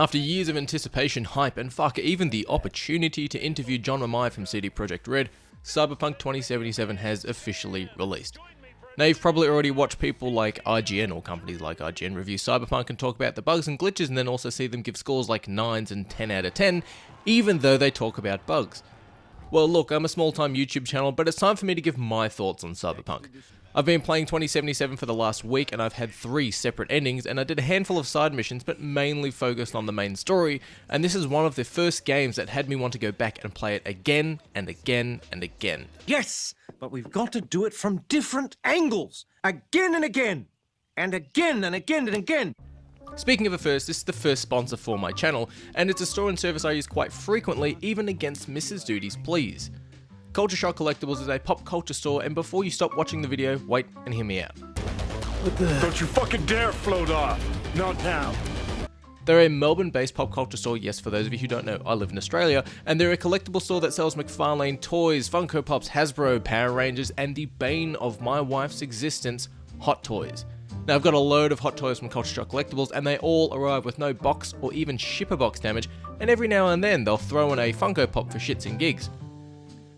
After years of anticipation, hype, and fuck, even the opportunity to interview John MaMais from CD Projekt Red, Cyberpunk 2077 has officially released. Now, you've probably already watched people like IGN or companies like IGN review Cyberpunk and talk about the bugs and glitches, and then also see them give scores like 9s and 10 out of 10, even though they talk about bugs. Well, look, I'm a small-time YouTube channel, but it's time for me to give my thoughts on Cyberpunk. I've been playing 2077 for the last week, and I've had 3 separate endings, and I did a handful of side missions, but mainly focused on the main story, and this is one of the first games that had me want to go back and play it again and again and again. Yes, but we've got to do it from different angles, again and again, and again and again and again. Speaking of a first, this is the first sponsor for my channel, and it's a store and service I use quite frequently, even against Mrs. Dudi's pleas. Culture Shock Collectibles is a pop culture store, and before you stop watching the video, wait and hear me out. Don't you fucking dare float off! Not now! They're a Melbourne-based pop culture store. Yes, for those of you who don't know, I live in Australia, and they're a collectible store that sells McFarlane toys, Funko Pops, Hasbro, Power Rangers, and the bane of my wife's existence, Hot Toys. Now, I've got a load of Hot Toys from Culture Shock Collectibles, and they all arrive with no box or even shipper box damage, and every now and then they'll throw in a Funko Pop for shits and gigs.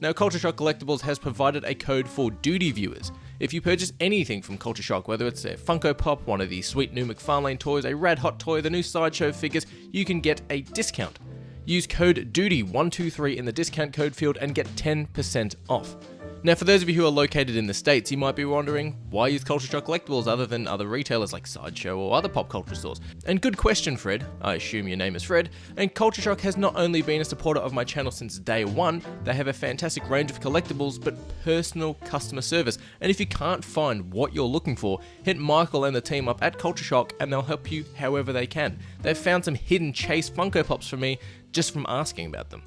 Now, Culture Shock Collectibles has provided a code for Dudi viewers. If you purchase anything from Culture Shock, whether it's a Funko Pop, one of the sweet new McFarlane toys, a rad hot toy, the new Sideshow figures, you can get a discount. Use code DUDI123 in the discount code field and get 10% off. Now, for those of you who are located in the States, you might be wondering, why use Culture Shock Collectibles other than other retailers like Sideshow or other pop culture stores? And good question, Fred. I assume your name is Fred. And Culture Shock has not only been a supporter of my channel since day one, they have a fantastic range of collectibles, but personal customer service. And if you can't find what you're looking for, hit Michael and the team up at Culture Shock and they'll help you however they can. They've found some hidden Chase Funko Pops for me just from asking about them.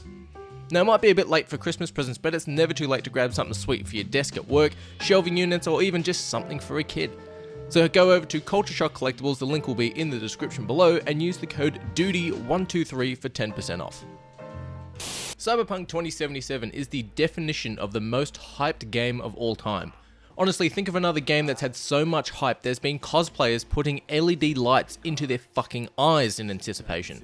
Now, it might be a bit late for Christmas presents, but it's never too late to grab something sweet for your desk at work, shelving units, or even just something for a kid. So go over to Culture Shock Collectibles, the link will be in the description below, and use the code DUDI123 for 10% off. Cyberpunk 2077 is the definition of the most hyped game of all time. Honestly, think of another game that's had so much hype there's been cosplayers putting LED lights into their fucking eyes in anticipation.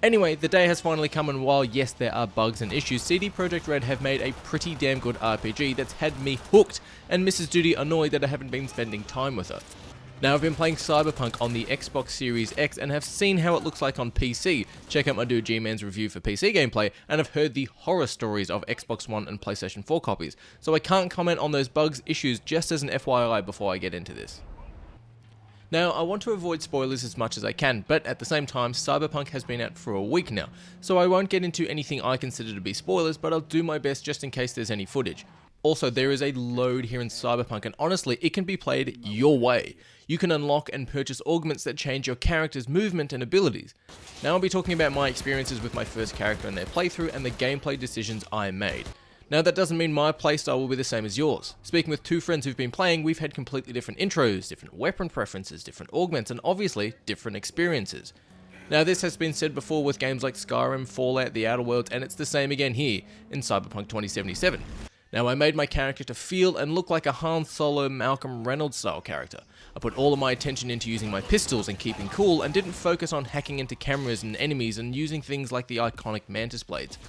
Anyway, the day has finally come, and while yes, there are bugs and issues, CD Projekt Red have made a pretty damn good RPG that's had me hooked, and Mrs. Dudi annoyed that I haven't been spending time with her. Now, I've been playing Cyberpunk on the Xbox Series X and have seen how it looks like on PC. Check out my dude G-Man's review for PC gameplay, and I've heard the horror stories of Xbox One and PlayStation 4 copies, so I can't comment on those bugs issues, just as an FYI before I get into this. Now, I want to avoid spoilers as much as I can, but at the same time, Cyberpunk has been out for a week now, so I won't get into anything I consider to be spoilers, but I'll do my best just in case there's any footage. Also, there is a load here in Cyberpunk, and honestly, it can be played your way. You can unlock and purchase augments that change your character's movement and abilities. Now, I'll be talking about my experiences with my first character and their playthrough, and the gameplay decisions I made. Now, that doesn't mean my playstyle will be the same as yours. Speaking with 2 friends who've been playing, we've had completely different intros, different weapon preferences, different augments, and obviously, different experiences. Now, this has been said before with games like Skyrim, Fallout, The Outer Worlds, and it's the same again here in Cyberpunk 2077. Now, I made my character to feel and look like a Han Solo Malcolm Reynolds style character. I put all of my attention into using my pistols and keeping cool, and didn't focus on hacking into cameras and enemies and using things like the iconic Mantis blades.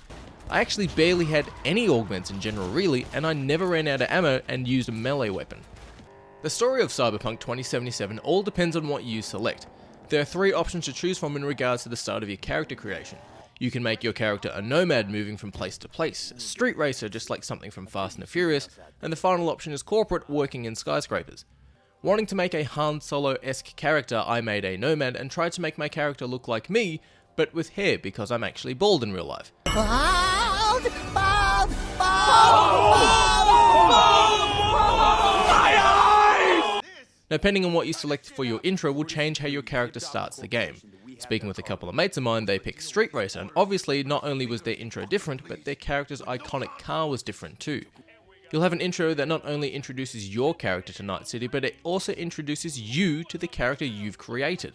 I actually barely had any augments in general really, and I never ran out of ammo and used a melee weapon. The story of Cyberpunk 2077 all depends on what you select. There are 3 options to choose from in regards to the start of your character creation. You can make your character a nomad moving from place to place, a street racer just like something from Fast and the Furious, and the final option is corporate working in skyscrapers. Wanting to make a Han Solo-esque character, I made a nomad and tried to make my character look like me, but with hair because I'm actually bald in real life. Bald! Bald! Bald! Now, depending on what you select for your intro will change how your character starts the game. Speaking with a couple of mates of mine, they picked Street Racer, and obviously not only was their intro different, but their character's iconic car was different too. You'll have an intro that not only introduces your character to Night City, but it also introduces you to the character you've created.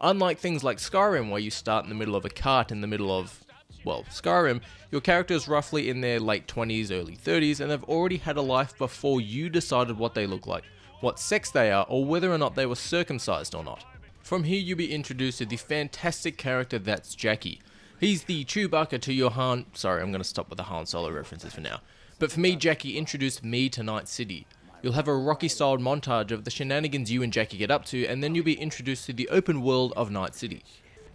Unlike things like Skyrim, where you start in the middle of a cart in the middle of, well, Skyrim, your character is roughly in their late 20s, early 30s, and they've already had a life before you decided what they look like, what sex they are, or whether or not they were circumcised or not. From here you'll be introduced to the fantastic character that's Jackie. He's the Chewbacca to your Han... Sorry, I'm going to stop with the Han Solo references for now. But for me, Jackie introduced me to Night City. You'll have a Rocky-styled montage of the shenanigans you and Jackie get up to, and then you'll be introduced to the open world of Night City.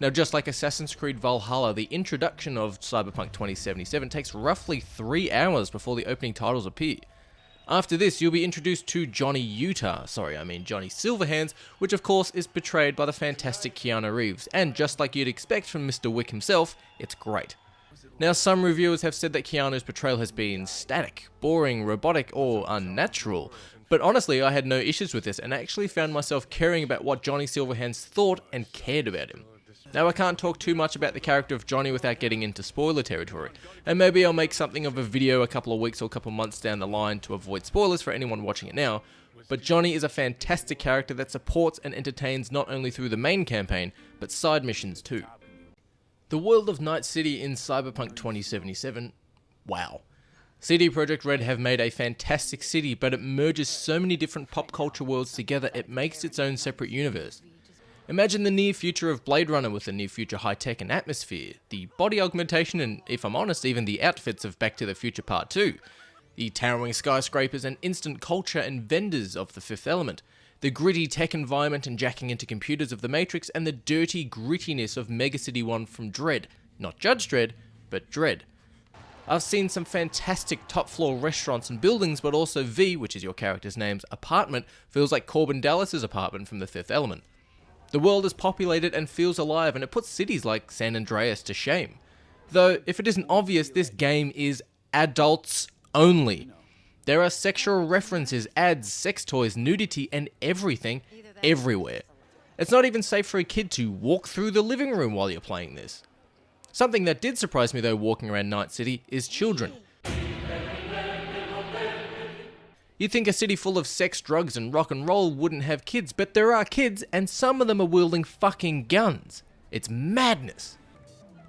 Now, just like Assassin's Creed Valhalla, the introduction of Cyberpunk 2077 takes roughly 3 hours before the opening titles appear. After this, you'll be introduced to Johnny Johnny Silverhands, which of course is portrayed by the fantastic Keanu Reeves, and just like you'd expect from Mr. Wick himself, it's great. Now, some reviewers have said that Keanu's portrayal has been static, boring, robotic, or unnatural, but honestly, I had no issues with this and actually found myself caring about what Johnny Silverhands thought and cared about him. Now, I can't talk too much about the character of Johnny without getting into spoiler territory, and maybe I'll make something of a video a couple of weeks or a couple of months down the line to avoid spoilers for anyone watching it now, but Johnny is a fantastic character that supports and entertains not only through the main campaign, but side missions too. The world of Night City in Cyberpunk 2077, wow. CD Projekt Red have made a fantastic city, but it merges so many different pop culture worlds together it makes its own separate universe. Imagine the near future of Blade Runner with the near future high tech and atmosphere, the body augmentation and, if I'm honest, even the outfits of Back to the Future Part 2, the towering skyscrapers and instant culture and vendors of The Fifth Element, the gritty tech environment and jacking into computers of The Matrix, and the dirty grittiness of Mega City 1 from Dredd. Not Judge Dredd, but Dredd. I've seen some fantastic top floor restaurants and buildings, but also V, which is your character's name's apartment, feels like Corbin Dallas's apartment from The Fifth Element. The world is populated and feels alive, and it puts cities like San Andreas to shame. Though, if it isn't obvious, this game is adults only. There are sexual references, ads, sex toys, nudity, and everything, everywhere. It's not even safe for a kid to walk through the living room while you're playing this. Something that did surprise me though walking around Night City is children. You'd think a city full of sex, drugs, and rock and roll wouldn't have kids, but there are kids, and some of them are wielding fucking guns. It's madness.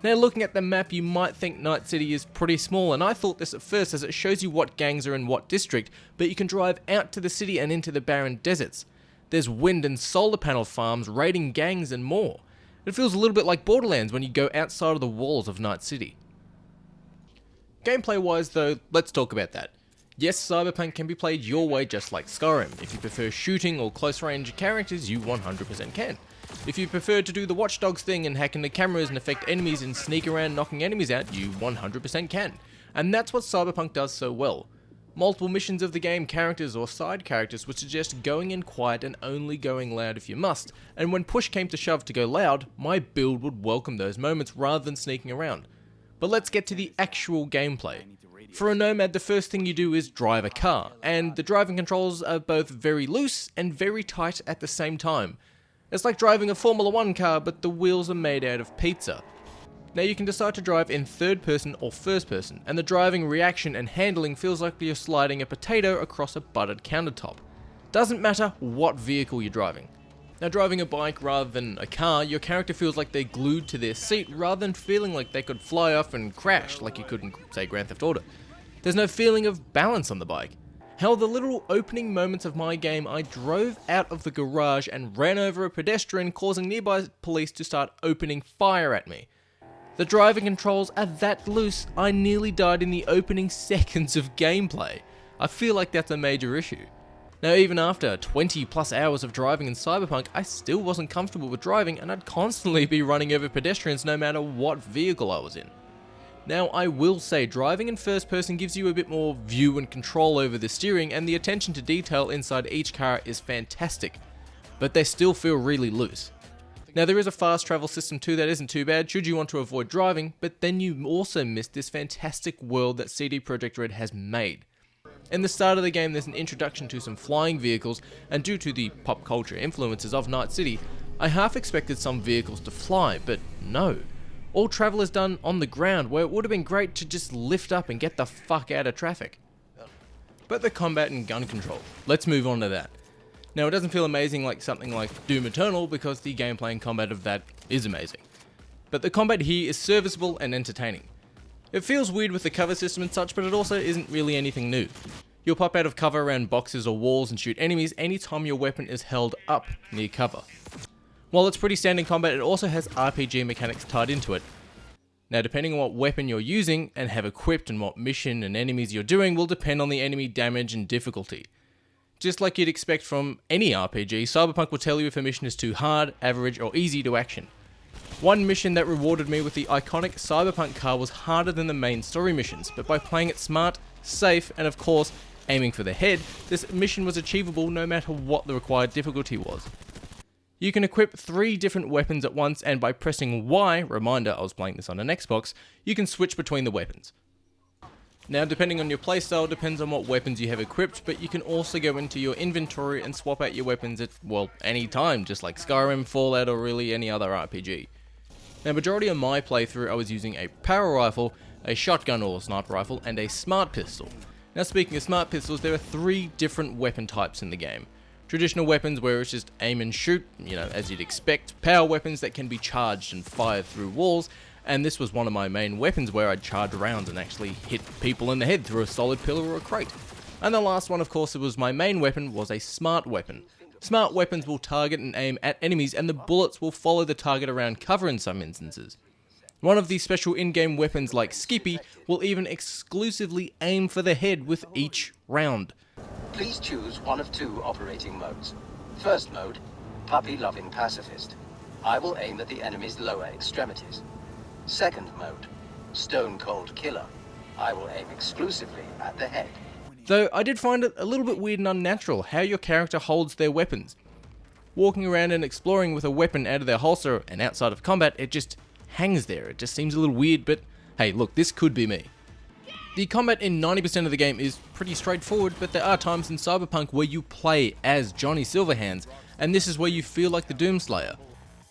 Now, looking at the map, you might think Night City is pretty small, and I thought this at first as it shows you what gangs are in what district, but you can drive out to the city and into the barren deserts. There's wind and solar panel farms, raiding gangs, and more. It feels a little bit like Borderlands when you go outside of the walls of Night City. Gameplay-wise though, let's talk about that. Yes, Cyberpunk can be played your way just like Skyrim. If you prefer shooting or close-range characters, you 100% can. If you prefer to do the Watch Dogs thing and hack into cameras and affect enemies and sneak around knocking enemies out, you 100% can. And that's what Cyberpunk does so well. Multiple missions of the game, characters or side characters would suggest going in quiet and only going loud if you must, and when push came to shove to go loud, my build would welcome those moments rather than sneaking around. But let's get to the actual gameplay. For a Nomad, the first thing you do is drive a car, and the driving controls are both very loose and very tight at the same time. It's like driving a Formula 1 car, but the wheels are made out of pizza. Now you can decide to drive in third person or first person, and the driving reaction and handling feels like you're sliding a potato across a buttered countertop. Doesn't matter what vehicle you're driving. Now driving a bike rather than a car, your character feels like they're glued to their seat rather than feeling like they could fly off and crash like you could in, say, Grand Theft Auto. There's no feeling of balance on the bike. Hell, the little opening moments of my game, I drove out of the garage and ran over a pedestrian, causing nearby police to start opening fire at me. The driving controls are that loose, I nearly died in the opening seconds of gameplay. I feel like that's a major issue. Now, even after 20 plus hours of driving in Cyberpunk, I still wasn't comfortable with driving, and I'd constantly be running over pedestrians no matter what vehicle I was in. Now, I will say driving in first person gives you a bit more view and control over the steering, and the attention to detail inside each car is fantastic, but they still feel really loose. Now, there is a fast travel system too that isn't too bad should you want to avoid driving, but then you also miss this fantastic world that CD Projekt Red has made. In the start of the game, there's an introduction to some flying vehicles, and due to the pop culture influences of Night City, I half expected some vehicles to fly, but no. All travel is done on the ground, where it would have been great to just lift up and get the fuck out of traffic. But the combat and gun control, let's move on to that. Now, it doesn't feel amazing like something like Doom Eternal, because the gameplay and combat of that is amazing. But the combat here is serviceable and entertaining. It feels weird with the cover system and such, but it also isn't really anything new. You'll pop out of cover around boxes or walls and shoot enemies anytime your weapon is held up near cover. While it's pretty standard combat, it also has RPG mechanics tied into it. Now, depending on what weapon you're using and have equipped and what mission and enemies you're doing will depend on the enemy damage and difficulty. Just like you'd expect from any RPG, Cyberpunk will tell you if a mission is too hard, average, or easy to action. One mission that rewarded me with the iconic Cyberpunk car was harder than the main story missions, but by playing it smart, safe, and of course, aiming for the head, this mission was achievable no matter what the required difficulty was. You can equip 3 different weapons at once, and by pressing Y, reminder I was playing this on an Xbox, you can switch between the weapons. Now, depending on your playstyle, depends on what weapons you have equipped, but you can also go into your inventory and swap out your weapons at, well, any time, just like Skyrim, Fallout, or really any other RPG. Now, majority of my playthrough, I was using a power rifle, a shotgun or sniper rifle, and a smart pistol. Now, speaking of smart pistols, there are 3 different weapon types in the game. Traditional weapons where it's just aim and shoot, as you'd expect. Power weapons that can be charged and fired through walls, and this was one of my main weapons where I'd charge rounds and actually hit people in the head through a solid pillar or a crate. And the last one, of course, it was my main weapon, was a smart weapon. Smart weapons will target and aim at enemies, and the bullets will follow the target around cover in some instances. One of these special in-game weapons like Skippy will even exclusively aim for the head with each round. Please choose one of 2 operating modes. First mode, puppy-loving pacifist. I will aim at the enemy's lower extremities. Second mode, stone-cold killer. I will aim exclusively at the head. Though I did find it a little bit weird and unnatural how your character holds their weapons. Walking around and exploring with a weapon out of their holster and outside of combat, it just hangs there. It just seems a little weird, but hey, look, this could be me. The combat in 90% of the game is pretty straightforward, but there are times in Cyberpunk where you play as Johnny Silverhands, and this is where you feel like the Doomslayer.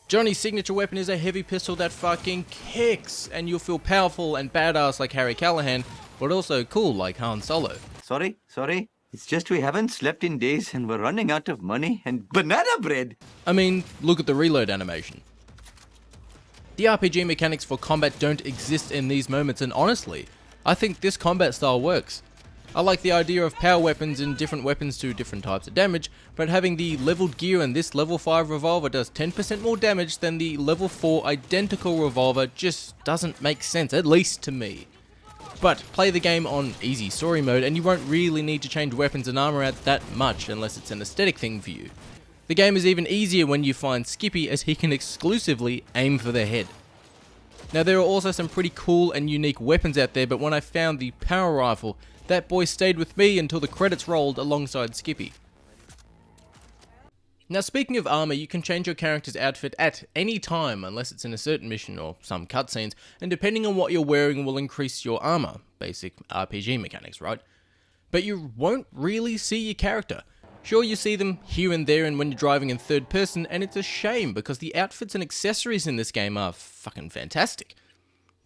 Johnny's signature weapon is a heavy pistol that fucking kicks, and you'll feel powerful and badass like Harry Callahan, but also cool like Han Solo. Sorry. It's just we haven't slept in days and we're running out of money and banana bread. I mean, look at the reload animation. The RPG mechanics for combat don't exist in these moments, and honestly, I think this combat style works. I like the idea of power weapons and different weapons do different types of damage, but having the leveled gear and this level 5 revolver does 10% more damage than the level 4 identical revolver just doesn't make sense, at least to me. But play the game on easy story mode and you won't really need to change weapons and armor out that much unless it's an aesthetic thing for you. The game is even easier when you find Skippy, as he can exclusively aim for the head. Now, there are also some pretty cool and unique weapons out there, but when I found the power rifle, that boy stayed with me until the credits rolled alongside Skippy. Now, speaking of armor, you can change your character's outfit at any time unless it's in a certain mission or some cutscenes, and depending on what you're wearing will increase your armor. Basic RPG mechanics, right? But you won't really see your character. Sure, you see them here and there and when you're driving in third person, and it's a shame because the outfits and accessories in this game are fucking fantastic.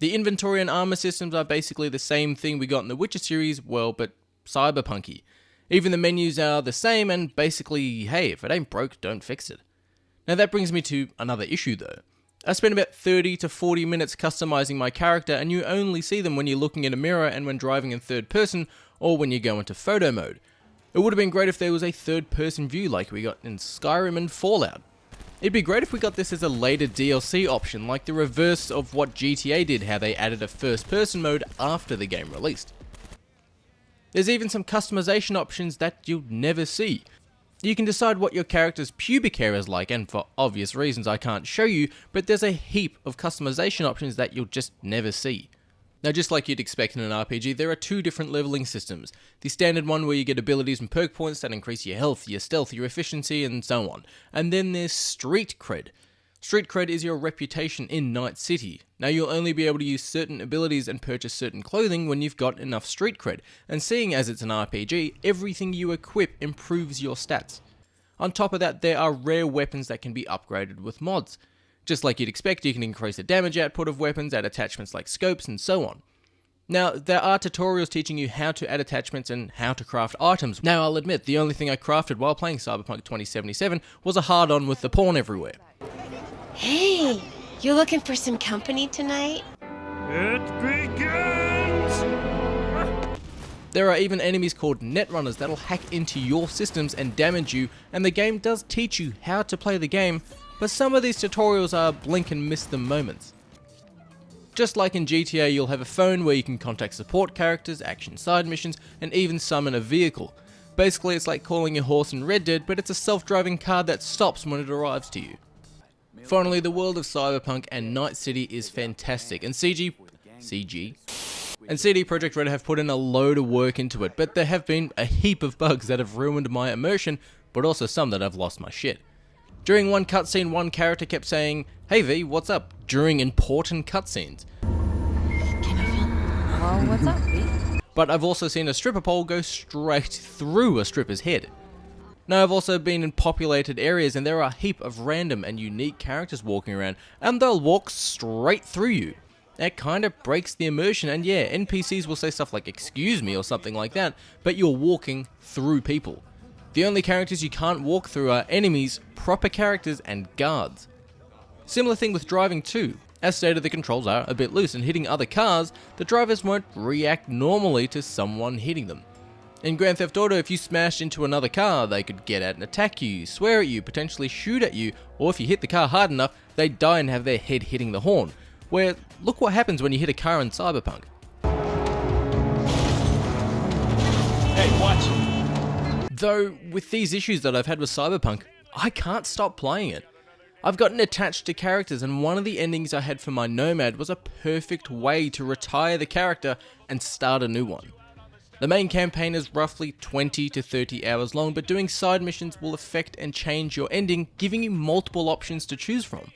The inventory and armor systems are basically the same thing we got in the Witcher series, well, but cyberpunky. Even the menus are the same, and basically, hey, if it ain't broke, don't fix it. Now that brings me to another issue though. I spent about 30 to 40 minutes customizing my character, and you only see them when you're looking in a mirror and when driving in third person, or when you go into photo mode. It would have been great if there was a third person view like we got in Skyrim and Fallout. It'd be great if we got this as a later DLC option, like the reverse of what GTA did, how they added a first person mode after the game released. There's even some customization options that you'll never see. You can decide what your character's pubic hair is like, and for obvious reasons I can't show you, but there's a heap of customization options that you'll just never see. Now, just like you'd expect in an RPG, there are 2 different leveling systems. The standard one where you get abilities and perk points that increase your health, your stealth, your efficiency, and so on. And then there's Street Cred. Street Cred is your reputation in Night City. Now, you'll only be able to use certain abilities and purchase certain clothing when you've got enough Street Cred, and seeing as it's an RPG, everything you equip improves your stats. On top of that, there are rare weapons that can be upgraded with mods. Just like you'd expect, you can increase the damage output of weapons, add attachments like scopes, and so on. Now, there are tutorials teaching you how to add attachments and how to craft items. Now, I'll admit, the only thing I crafted while playing Cyberpunk 2077 was a hard-on with the porn everywhere. Hey, you looking for some company tonight? It begins! There are even enemies called netrunners that'll hack into your systems and damage you, and the game does teach you how to play the game, but some of these tutorials are blink and miss them moments. Just like in GTA, you'll have a phone where you can contact support characters, action side missions, and even summon a vehicle. Basically, it's like calling your horse in Red Dead, but it's a self-driving car that stops when it arrives to you. Finally, the world of Cyberpunk and Night City is fantastic, and CD Projekt Red have put in a load of work into it, but there have been a heap of bugs that have ruined my immersion, but also some that I've lost my shit. During one cutscene, one character kept saying, "Hey V, what's up?" during important cutscenes. Well, what's up, V? But I've also seen a stripper pole go straight through a stripper's head. Now, I've also been in populated areas and there are a heap of random and unique characters walking around, and they'll walk straight through you. That kind of breaks the immersion, and yeah, NPCs will say stuff like "excuse me" or something like that, but you're walking through people. The only characters you can't walk through are enemies, proper characters, and guards. Similar thing with driving too. As stated, the controls are a bit loose, and hitting other cars, the drivers won't react normally to someone hitting them. In Grand Theft Auto, if you smashed into another car, they could get out and attack you, swear at you, potentially shoot at you, or if you hit the car hard enough, they'd die and have their head hitting the horn. Where, look what happens when you hit a car in Cyberpunk. Hey, watch. Though, with these issues that I've had with Cyberpunk, I can't stop playing it. I've gotten attached to characters, and one of the endings I had for my Nomad was a perfect way to retire the character and start a new one. The main campaign is roughly 20 to 30 hours long, but doing side missions will affect and change your ending, giving you multiple options to choose from.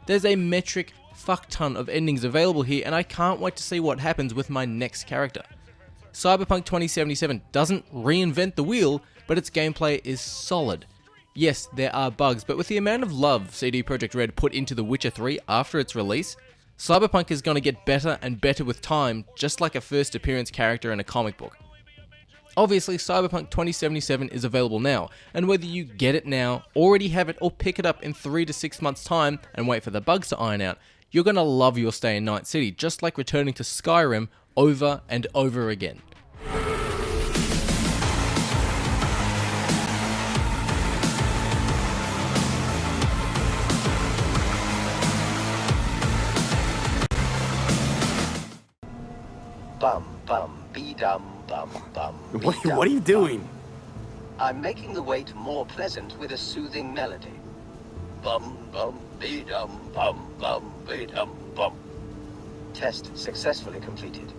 There's a metric fuck ton of endings available here, and I can't wait to see what happens with my next character. Cyberpunk 2077 doesn't reinvent the wheel, but its gameplay is solid. Yes, there are bugs, but with the amount of love CD Projekt Red put into The Witcher 3 after its release, Cyberpunk is going to get better and better with time, just like a first appearance character in a comic book. Obviously, Cyberpunk 2077 is available now, and whether you get it now, already have it, or pick it up in 3 to 6 months' time and wait for the bugs to iron out, you're going to love your stay in Night City, just like returning to Skyrim over and over again. Bum bum be dum bum bum. What are you doing? I'm making the wait more pleasant with a soothing melody. Bum bum be dum bum bum be dum bum. Test successfully completed.